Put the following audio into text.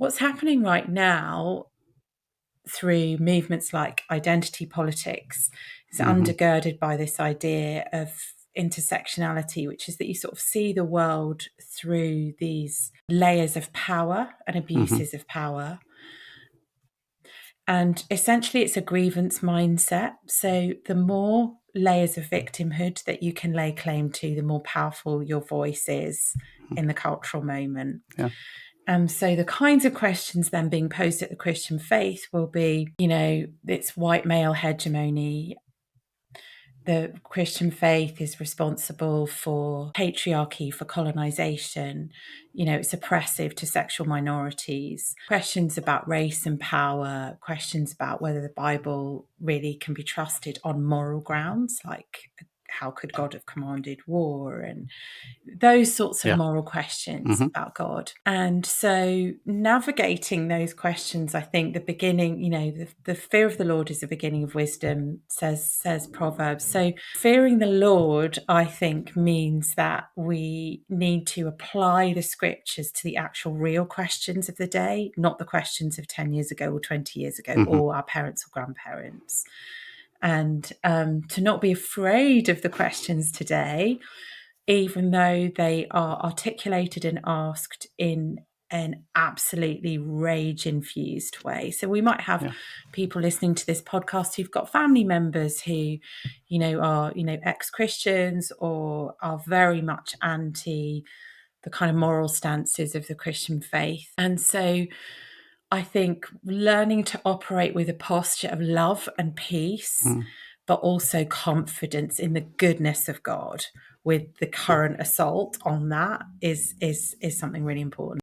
What's happening right now through movements like identity politics is undergirded by this idea of intersectionality, which is that you sort of see the world through these layers of power and abuses of power. And essentially, it's a grievance mindset. So the more layers of victimhood that you can lay claim to, the more powerful your voice is in the cultural moment. Yeah. So the kinds of questions then being posed at the Christian faith will be, it's white male hegemony. The Christian faith is responsible for patriarchy, for colonization. It's oppressive to sexual minorities. Questions about race and power, questions about whether the Bible really can be trusted on moral grounds, like how could God have commanded war, and those sorts of moral questions about God. And so navigating those questions, I think the beginning, the fear of the Lord is the beginning of wisdom, says Proverbs. So fearing the Lord, I think, means that we need to apply the scriptures to the actual real questions of the day, not the questions of 10 years ago or 20 years ago or our parents or grandparents. And to not be afraid of the questions today, even though they are articulated and asked in an absolutely rage-infused way. So we might have people listening to this podcast who've got family members who, are, ex-Christians or are very much anti the kind of moral stances of the Christian faith. And so I think learning to operate with a posture of love and peace, but also confidence in the goodness of God with the current assault on that is something really important.